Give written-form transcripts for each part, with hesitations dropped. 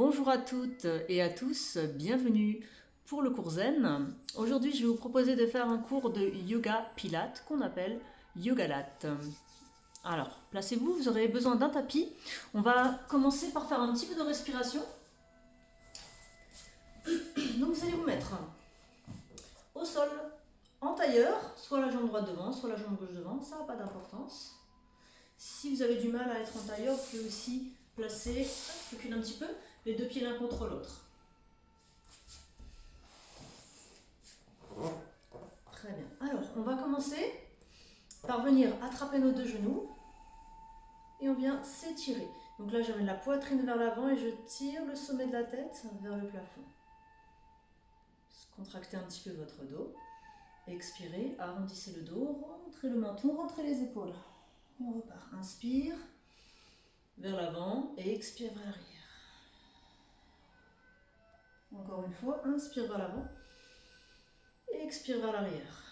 Bonjour à toutes et à tous, bienvenue pour le cours Zen. Aujourd'hui, je vais vous proposer de faire un cours de yoga pilates qu'on appelle Yogalat. Alors, placez-vous, vous aurez besoin d'un tapis. On va commencer par faire un petit peu de respiration. Donc vous allez vous mettre au sol, en tailleur, soit la jambe droite devant, soit la jambe gauche devant, ça n'a pas d'importance. Si vous avez du mal à être en tailleur, vous pouvez aussi placer, recule un petit peu, les deux pieds l'un contre l'autre. Très bien. Alors, on va commencer par venir attraper nos deux genoux et on vient s'étirer. Donc là, j'amène la poitrine vers l'avant et je tire le sommet de la tête vers le plafond. Contractez un petit peu votre dos. Expirez, arrondissez le dos, rentrez le menton, rentrez les épaules. Et on repart. Inspire vers l'avant et expire vers l'arrière. Encore une fois, inspire vers l'avant et expire vers l'arrière.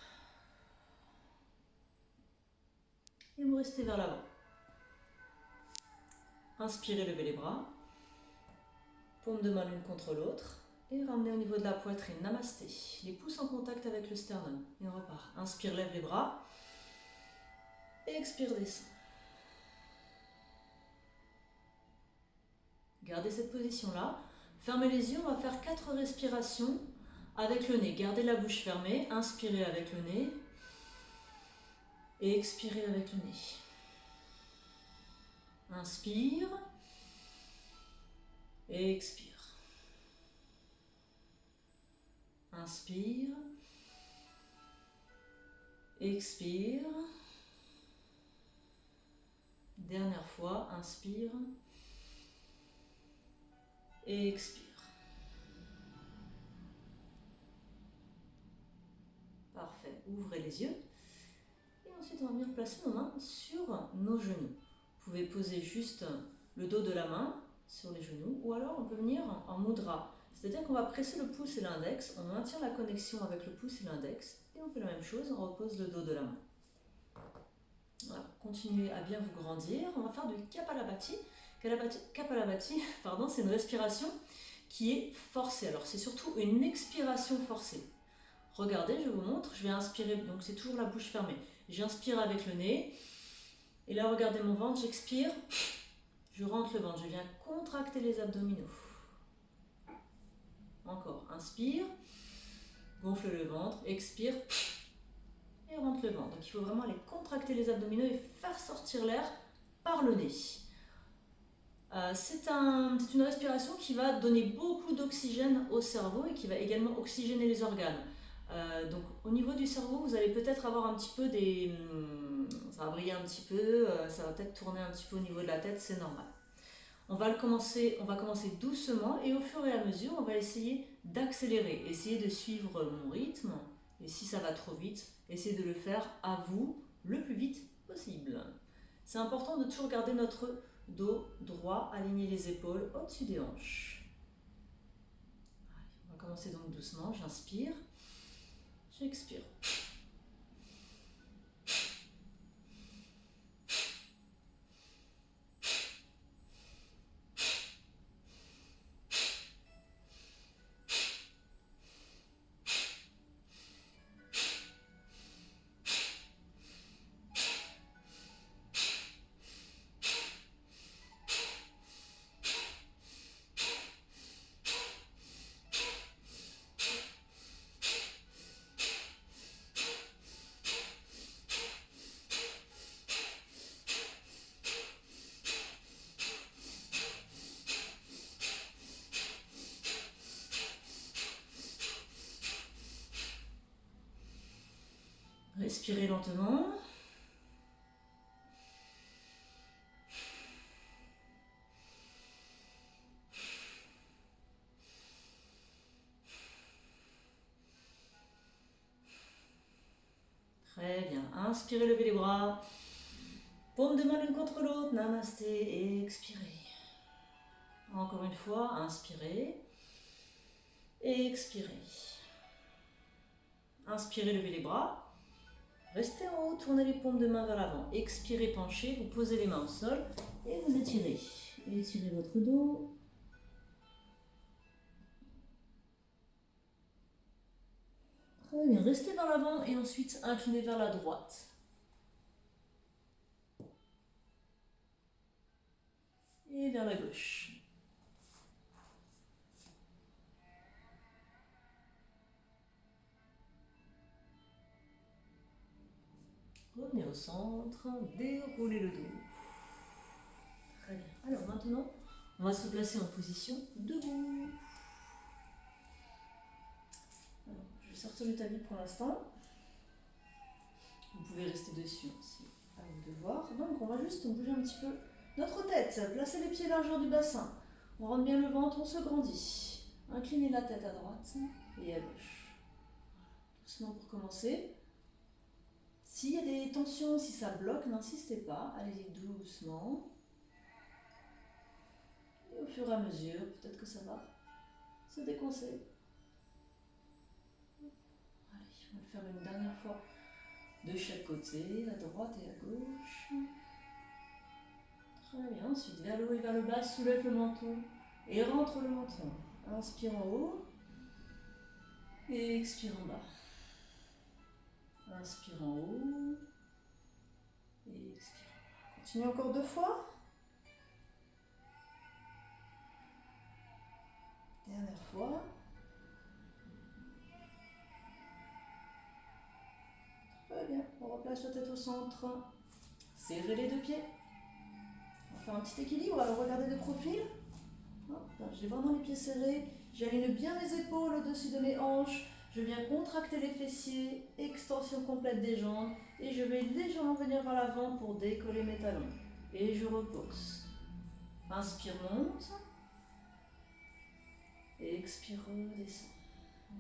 Et vous restez vers l'avant. Inspirez, levez les bras. Paume de main l'une contre l'autre. Et ramenez au niveau de la poitrine. Namasté. Les pouces en contact avec le sternum. Et on repart. Inspire, lève les bras. Et expire, descend. Gardez cette position-là. Fermez les yeux. On va faire 4 respirations avec le nez. Gardez la bouche fermée. Inspirez avec le nez. Et expirez avec le nez. Inspire. Et expire. Inspire. Expire. Dernière fois, inspire. Et expire. Parfait. Ouvrez les yeux. Et ensuite, on va venir placer nos mains sur nos genoux. Vous pouvez poser juste le dos de la main sur les genoux ou alors on peut venir en mudra. C'est-à-dire qu'on va presser le pouce et l'index, on maintient la connexion avec le pouce et l'index et on fait la même chose, on repose le dos de la main. Voilà. Continuez à bien vous grandir. On va faire du Kapalabhati. Kapalabhati, pardon, c'est une respiration qui est forcée. Alors c'est surtout une expiration forcée. Regardez, je vous montre, je vais inspirer, donc c'est toujours la bouche fermée. J'inspire avec le nez. Et là, regardez mon ventre, j'expire. Je rentre le ventre, je viens contracter les abdominaux. Encore, inspire. Gonfle le ventre, expire. Et rentre le ventre. Donc il faut vraiment aller contracter les abdominaux et faire sortir l'air par le nez. C'est une respiration qui va donner beaucoup d'oxygène au cerveau et qui va également oxygéner les organes. Donc au niveau du cerveau, vous allez peut-être avoir un petit peu ça va briller un petit peu, ça va peut-être tourner un petit peu au niveau de la tête, c'est normal. On va commencer doucement et au fur et à mesure, on va essayer d'accélérer, essayer de suivre mon rythme. Et si ça va trop vite, essayez de le faire à vous le plus vite possible. C'est important de toujours garder notre dos droit, aligner les épaules au-dessus des hanches. Allez, on va commencer donc doucement. J'inspire, j'expire. Respirez lentement. Très bien. Inspirez, levez les bras. Paume de main l'une contre l'autre. Namasté. Et expirez. Encore une fois, inspirez. Et expirez. Inspirez, levez les bras. Restez en haut, tournez les paumes de main vers l'avant. Expirez, penchez, vous posez les mains au sol et vous étirez. Étirez votre dos. Très bien, restez vers l'avant et ensuite inclinez vers la droite. Et vers la gauche. Revenez au centre, déroulez le dos. Très bien. Alors maintenant, on va se placer en position debout. Alors, je vais sortir le tapis pour l'instant. Vous pouvez rester dessus si à vous de voir. Donc on va juste bouger un petit peu notre tête. Placez les pieds largeur du bassin. On rentre bien le ventre, on se grandit. Inclinez la tête à droite et à gauche. Doucement pour commencer. S'il y a des tensions, si ça bloque, n'insistez pas. Allez-y doucement. Et au fur et à mesure, peut-être que ça va se décoincer. Allez, on va le faire une dernière fois de chaque côté, à droite et à gauche. Très bien, ensuite vers le haut et vers le bas, soulève le menton et rentre le menton. Inspire en haut et expire en bas. Inspire en haut et expire en bas. Continue encore 2 fois. Dernière fois. Très bien, on replace la tête au centre. Serrez les 2 pieds. On va faire un petit équilibre, alors regardez de profil. Hop, j'ai vraiment les pieds serrés. J'aligne bien mes épaules au-dessus de mes hanches. Je viens contracter les fessiers, extension complète des jambes. Et je vais légèrement venir vers l'avant pour décoller mes talons. Et je repose. Inspire, monte. Et expire, redescend.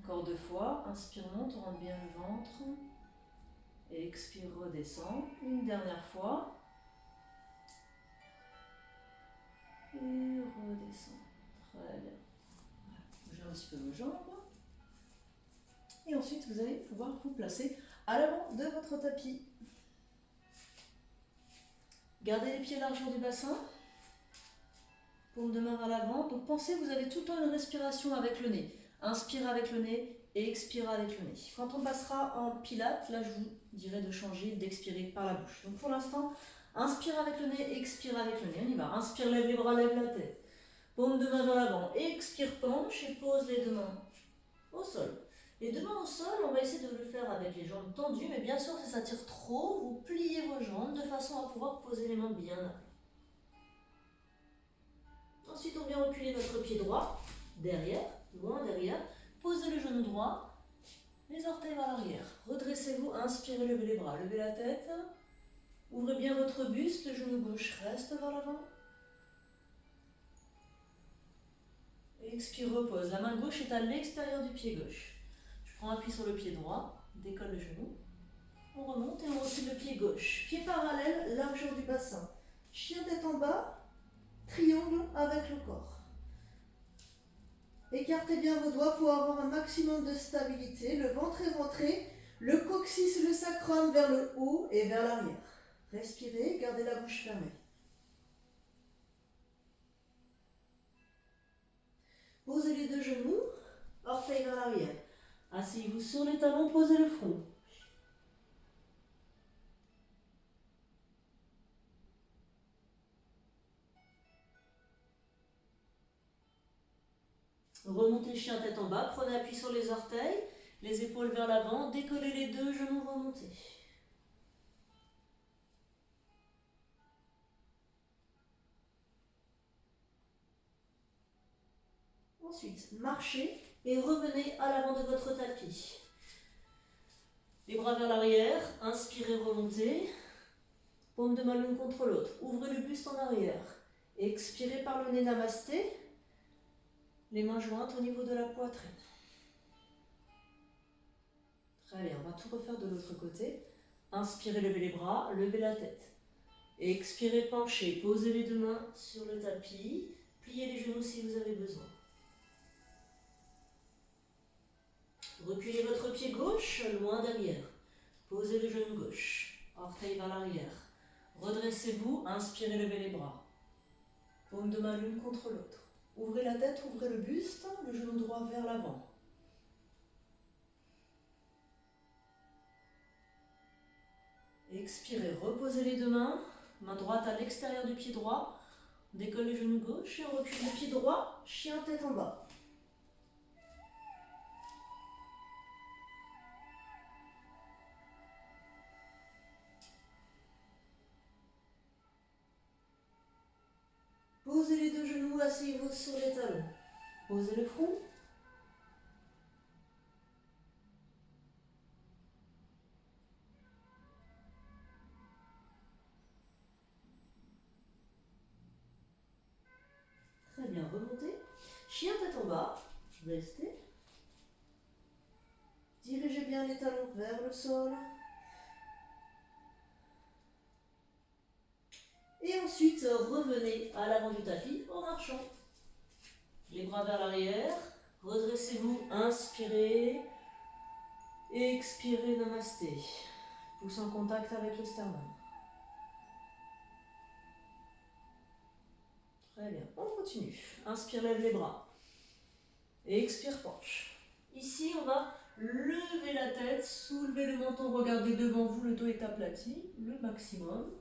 Encore 2 fois. Inspire, monte, on rentre bien le ventre. Et expire, redescend. Une dernière fois. Et redescend. Très bien. Voilà. Bougez un petit peu vos jambes. Et ensuite, vous allez pouvoir vous placer à l'avant de votre tapis. Gardez les pieds largeur du bassin. Paume de main vers l'avant. Donc pensez, vous avez tout le temps une respiration avec le nez. Inspire avec le nez et expire avec le nez. Quand on passera en pilates, là je vous dirai de changer, d'expirer par la bouche. Donc pour l'instant, inspire avec le nez, expire avec le nez. On y va. Inspire, lève les bras, lève la tête. Paume de main vers l'avant. Expire, penche et pose les 2 mains au sol. Les 2 mains au sol, on va essayer de le faire avec les jambes tendues, mais bien sûr, si ça tire trop, vous pliez vos jambes de façon à pouvoir poser les mains bien à plat. Ensuite, on vient reculer notre pied droit, derrière, loin derrière. Posez le genou droit, les orteils vers l'arrière. Redressez-vous, inspirez, levez les bras, levez la tête. Ouvrez bien votre buste, le genou gauche reste vers l'avant. Expire, repose. La main gauche est à l'extérieur du pied gauche. Je prends appui sur le pied droit, décolle le genou. On remonte et on recule le pied gauche. Pied parallèle, largeur du bassin. Chien tête en bas, triangle avec le corps. Écartez bien vos doigts pour avoir un maximum de stabilité. Le ventre est rentré, le coccyx, le sacrum vers le haut et vers l'arrière. Respirez, gardez la bouche fermée. Posez les 2 genoux, orteils vers l'arrière. Asseyez-vous sur les talons, posez le front. Remontez chien tête en bas, prenez appui sur les orteils, les épaules vers l'avant, décollez les 2 genoux, remontez. Ensuite, marchez et revenez à l'avant de votre tapis. Les bras vers l'arrière, inspirez, remontez. Paume de main l'une contre l'autre. Ouvrez le buste en arrière. Expirez par le nez, namasté. Les mains jointes au niveau de la poitrine. Très bien, on va tout refaire de l'autre côté. Inspirez, levez les bras, levez la tête. Expirez, penchez, posez les 2 mains sur le tapis. Pliez les genoux si vous avez besoin. Reculez votre pied gauche, loin derrière. Posez le genou gauche. Orteil vers l'arrière. Redressez-vous, inspirez, levez les bras. Paume de main l'une contre l'autre. Ouvrez la tête, ouvrez le buste, le genou droit vers l'avant. Expirez, reposez les deux mains. Main droite à l'extérieur du pied droit. On décolle le genou gauche et on recule le pied droit. Chien tête en bas. Posez les deux genoux, asseyez-vous sur les talons. Posez le front. Très bien, remontez. Chien tête en bas. Restez. Dirigez bien les talons vers le sol. Et ensuite, revenez à l'avant du tapis en marchant. Les bras vers l'arrière. Redressez-vous, inspirez. Expirez, namasté. Pouce en contact avec le sternum. Très bien, on continue. Inspire, lève les bras. Expire, penche. Ici, on va lever la tête, soulever le menton, regardez devant vous, le dos est aplati, le maximum.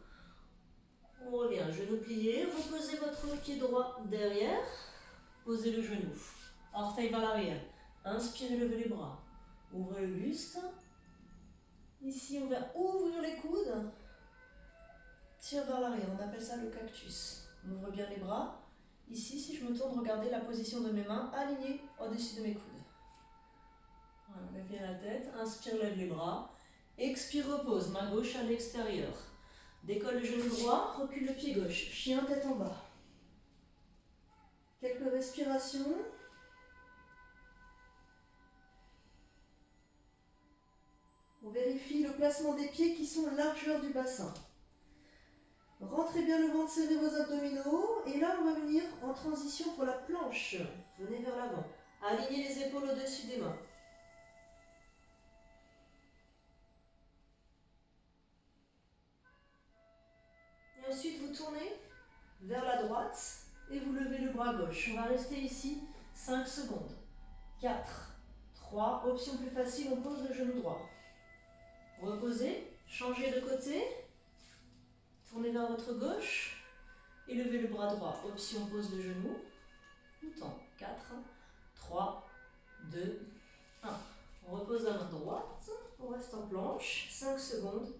On revient, genou plié, reposez votre pied droit derrière, posez le genou, orteil vers l'arrière. Inspirez, levez les bras, ouvrez le buste. Ici, on va ouvrir les coudes, tire vers l'arrière, on appelle ça le cactus. On ouvre bien les bras. Ici, si je me tourne, regardez la position de mes mains alignées au-dessus de mes coudes. Voilà, lève bien la tête, inspire, lève les bras. Expire, repose, main gauche à l'extérieur. Décolle le genou droit, recule le pied gauche. Chien tête en bas. Quelques respirations. On vérifie le placement des pieds qui sont largeur du bassin. Rentrez bien le ventre, serrez vos abdominaux. Et là, on va venir en transition pour la planche. Venez vers l'avant. Alignez les épaules au-dessus des mains. Et ensuite, vous tournez vers la droite et vous levez le bras gauche. On va rester ici 5 secondes. 4, 3, option plus facile, on pose le genou droit. Reposez, changez de côté. Tournez vers votre gauche et levez le bras droit. Option pose le genou. Tout en 4, 3, 2, 1. On repose la main droite. On reste en planche. 5 secondes.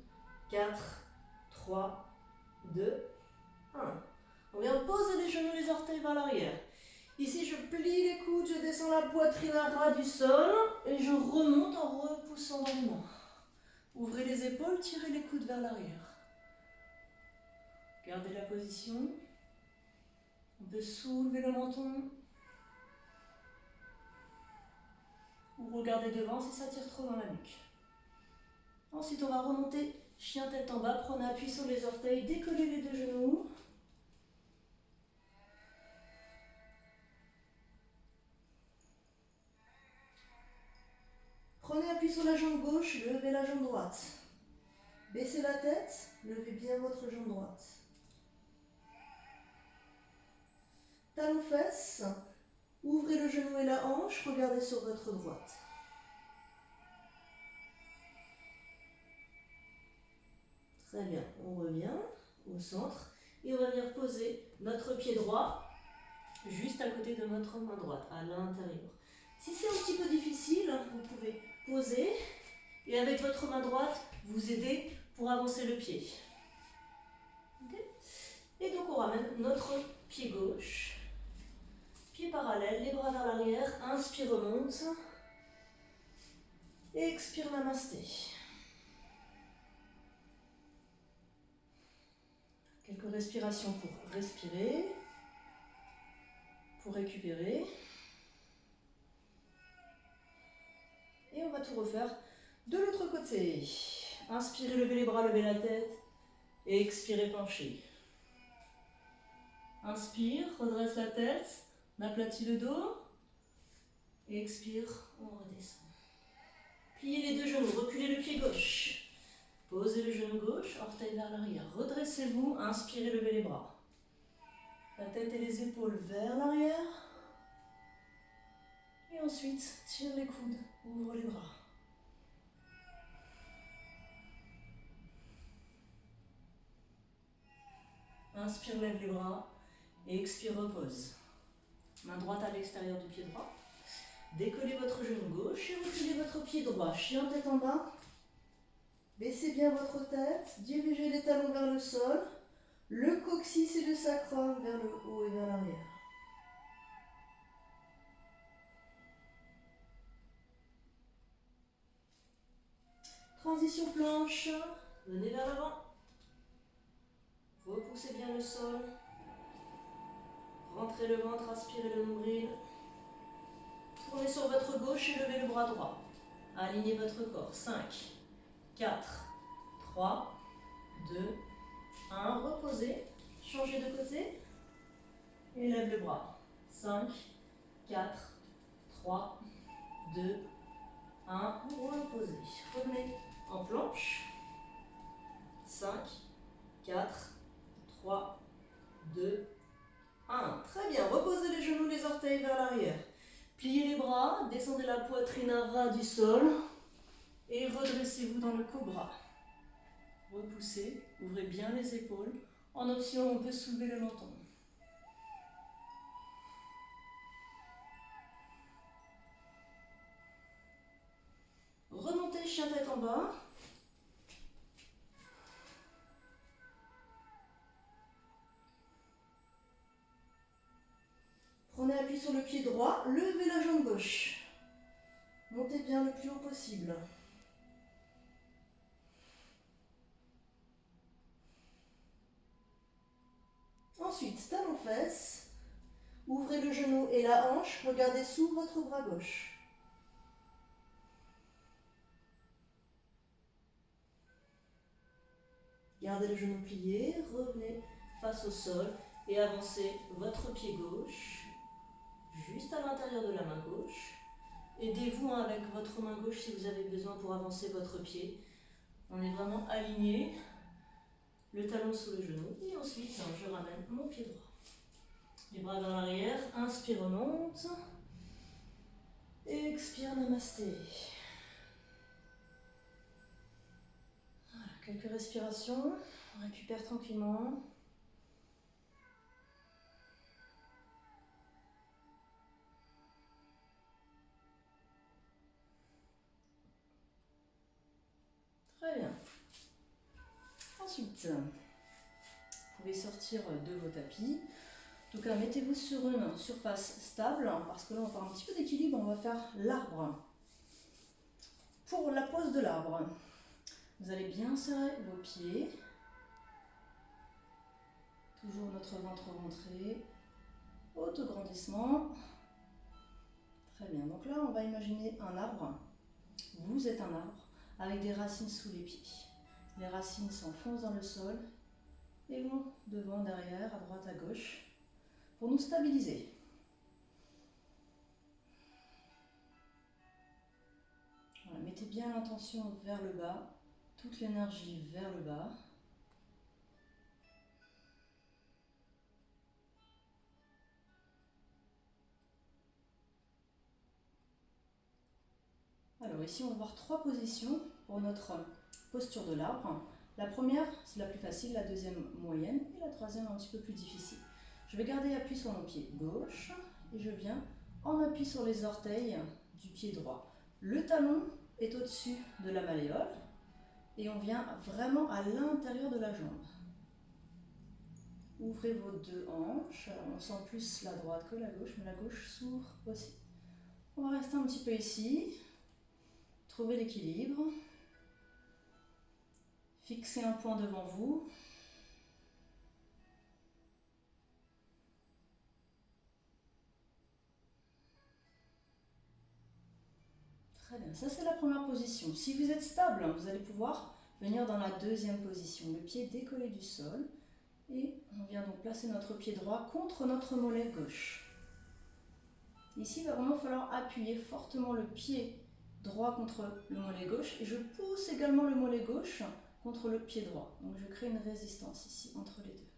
4, 3, 2, 1. On vient poser les genoux, les orteils vers l'arrière. Ici, je plie les coudes, je descends la poitrine à ras du sol et je remonte en repoussant dans les mains. Ouvrez les épaules, tirez les coudes vers l'arrière. Gardez la position. On peut soulever le menton. Ou regarder devant si ça tire trop dans la nuque. Ensuite, on va remonter, chien tête en bas, prenez appui sur les orteils, décollez les deux genoux. Prenez appui sur la jambe gauche, levez la jambe droite. Baissez la tête, levez bien votre jambe droite. Talons fesses, ouvrez le genou et la hanche, regardez sur votre droite. Très bien, on revient au centre et on va venir poser notre pied droit juste à côté de notre main droite, à l'intérieur. Si c'est un petit peu difficile, vous pouvez poser et avec votre main droite, vous aider pour avancer le pied. Okay. Et donc on ramène notre pied gauche. Pied parallèle, les bras vers l'arrière, inspire, remonte. Expire, namasté. Quelques respirations pour respirer, pour récupérer. Et on va tout refaire de l'autre côté. Inspirez, levez les bras, levez la tête. Et expirez, penchez. Inspire, redresse la tête. On aplatit le dos. Expire, on redescend. Pliez les deux genoux, reculez le pied gauche. Posez le genou gauche, orteil vers l'arrière. Redressez-vous, inspirez, levez les bras. La tête et les épaules vers l'arrière. Et ensuite, tire les coudes, ouvre les bras. Inspire, lève les bras. Et expire, repose. Main droite à l'extérieur du pied droit. Décollez votre genou gauche et reculez votre pied droit. Chien tête en bas. Baissez bien votre tête. Dirigez les talons vers le sol. Le coccyx et le sacrum vers le haut et vers l'arrière. Transition planche. Venez vers l'avant. Repoussez bien le sol. Rentrez le ventre, aspirez le nombril. Tournez sur votre gauche et levez le bras droit. Alignez votre corps. 5, 4, 3, 2, 1. Reposez. Changez de côté. Et lève le bras. 5, 4, 3, 2, 1. Reposez. Revenez en planche. 5, 4, 3, 2, 1. Très bien. Reposez les genoux, les orteils vers l'arrière. Pliez les bras, descendez la poitrine à ras du sol et redressez-vous dans le cobra. Repoussez, ouvrez bien les épaules. En option, on peut soulever le menton. Remontez, chien tête en bas. Prenez appui sur le pied droit, levez la jambe gauche. Montez bien le plus haut possible. Ensuite, talons-fesses. Ouvrez le genou et la hanche, regardez sous votre bras gauche. Gardez le genou plié, revenez face au sol et avancez votre pied gauche juste à l'intérieur de la main gauche. Aidez-vous avec votre main gauche si vous avez besoin pour avancer votre pied. On est vraiment aligné, le talon sous le genou. Et ensuite, je ramène mon pied droit. Les bras vers l'arrière, inspire, remonte. Expire, namasté. Voilà, quelques respirations. On récupère tranquillement. Très bien. Ensuite, vous pouvez sortir de vos tapis. En tout cas, mettez-vous sur une surface stable, parce que là, on va faire un petit peu d'équilibre. On va faire l'arbre. Pour la pose de l'arbre, vous allez bien serrer vos pieds. Toujours notre ventre rentré. Autograndissement. Très bien. Donc là, on va imaginer un arbre. Vous êtes un arbre avec des racines sous les pieds. Les racines s'enfoncent dans le sol et vont devant, derrière, à droite, à gauche pour nous stabiliser. Voilà, mettez bien l'intention vers le bas, toute l'énergie vers le bas. Alors ici, on va voir 3 positions pour notre posture de l'arbre. La première, c'est la plus facile, la deuxième moyenne et la troisième un petit peu plus difficile. Je vais garder appui sur mon pied gauche et je viens en appui sur les orteils du pied droit. Le talon est au-dessus de la malléole et on vient vraiment à l'intérieur de la jambe. Ouvrez vos deux hanches, alors on sent plus la droite que la gauche, mais la gauche s'ouvre aussi. On va rester un petit peu ici, trouver l'équilibre, fixez un point devant vous. Très bien, ça c'est la première position. Si vous êtes stable, vous allez pouvoir venir dans la deuxième position, le pied décollé du sol. Et on vient donc placer notre pied droit contre notre mollet gauche. Ici, il va vraiment falloir appuyer fortement le pied droit contre le mollet gauche. Et je pousse également le mollet gauche contre le pied droit. Donc je crée une résistance ici entre les deux.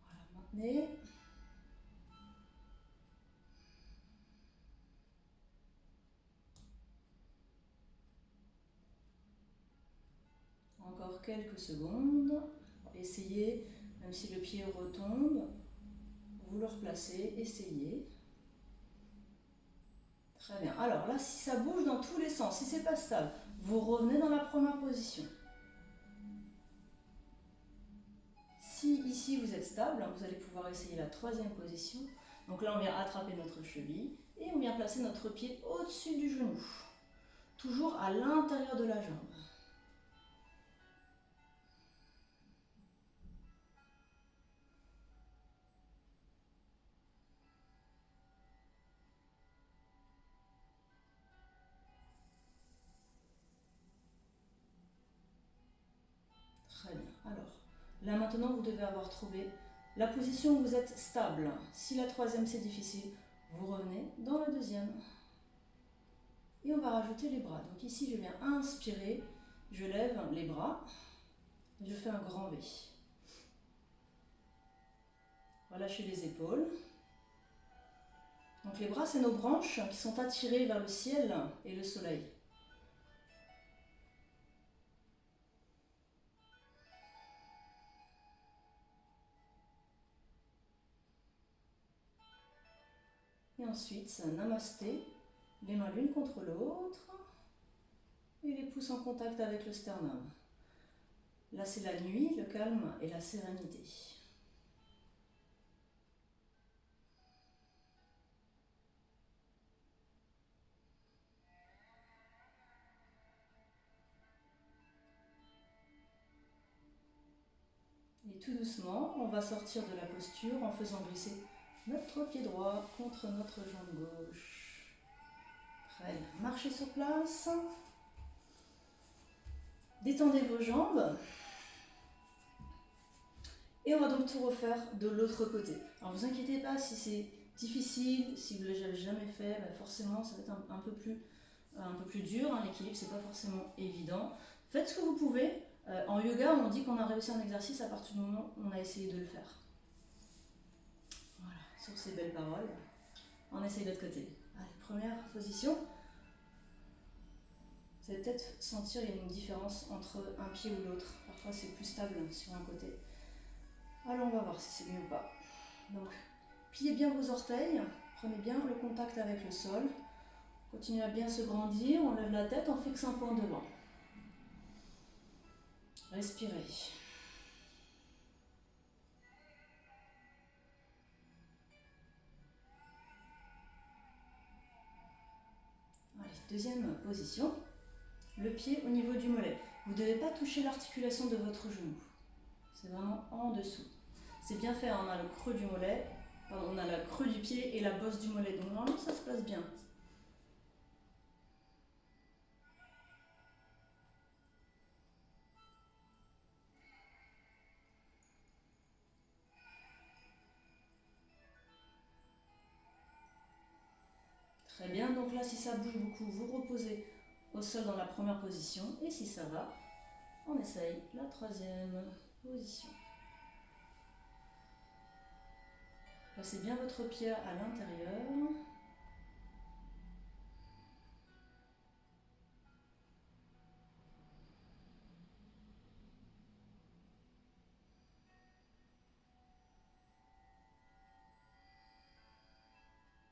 Voilà, maintenez. Encore quelques secondes. Essayez Même si le pied retombe, vous le replacez, essayez. Très bien. Alors là, si ça bouge dans tous les sens, si c'est pas stable, vous revenez dans la première position. Si ici vous êtes stable, vous allez pouvoir essayer la troisième position. Donc là, on vient attraper notre cheville et on vient placer notre pied au-dessus du genou. Toujours à l'intérieur de la jambe. Très bien. Alors, là maintenant, vous devez avoir trouvé la position où vous êtes stable. Si la troisième c'est difficile, vous revenez dans la deuxième. Et on va rajouter les bras. Donc ici, je viens inspirer, je lève les bras, et je fais un grand V. Relâchez les épaules. Donc les bras, c'est nos branches qui sont attirées vers le ciel et le soleil. Et ensuite, namasté, les mains l'une contre l'autre et les pouces en contact avec le sternum. Là, c'est la nuit, le calme et la sérénité. Et tout doucement, on va sortir de la posture en faisant glisser notre pied droit contre notre jambe gauche. Très bien. Marchez sur place. Détendez vos jambes. Et on va donc tout refaire de l'autre côté. Alors vous inquiétez pas si c'est difficile, si vous ne l'avez jamais fait, forcément ça va être un peu plus dur. L'équilibre, c'est pas forcément évident. Faites ce que vous pouvez. En yoga, on dit qu'on a réussi un exercice à partir du moment où on a essayé de le faire. Voilà, sur ces belles paroles, on essaye de l'autre côté. Allez, première position. Vous allez peut-être sentir qu'il y a une différence entre un pied ou l'autre. Parfois c'est plus stable sur un côté. Alors on va voir si c'est mieux ou pas. Donc, pliez bien vos orteils, prenez bien le contact avec le sol. Continuez à bien se grandir, on lève la tête, on fixe un point devant. Respirez. Allez, deuxième position. Le pied au niveau du mollet. Vous ne devez pas toucher l'articulation de votre genou. C'est vraiment en dessous. C'est bien fait, on a le creux du mollet, on a le creux du pied et la bosse du mollet. Donc normalement ça se place bien. Très bien, donc là si ça bouge beaucoup, vous reposez au sol dans la première position. Et si ça va, on essaye la troisième position. Placez bien votre pied à l'intérieur.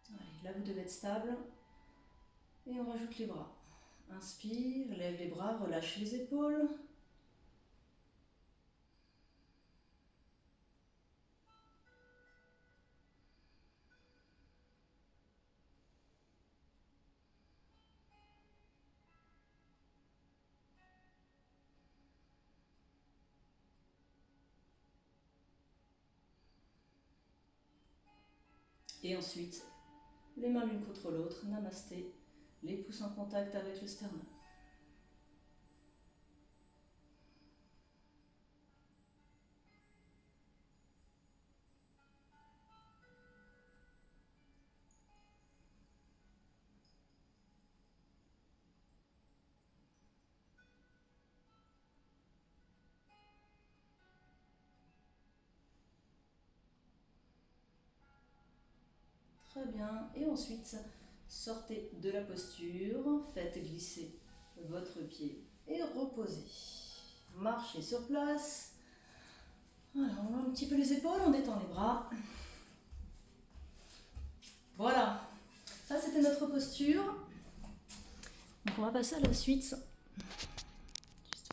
Allez, là vous devez être stable. Et on rajoute les bras. Inspire, lève les bras, relâche les épaules. Et ensuite, les mains l'une contre l'autre, namasté, les pouces en contact avec le sternum. Très bien. Et ensuite, sortez de la posture, faites glisser votre pied et reposez. Marchez sur place. Alors, on va un petit peu les épaules, on détend les bras. Voilà, ça c'était notre posture. Donc on va passer à la suite.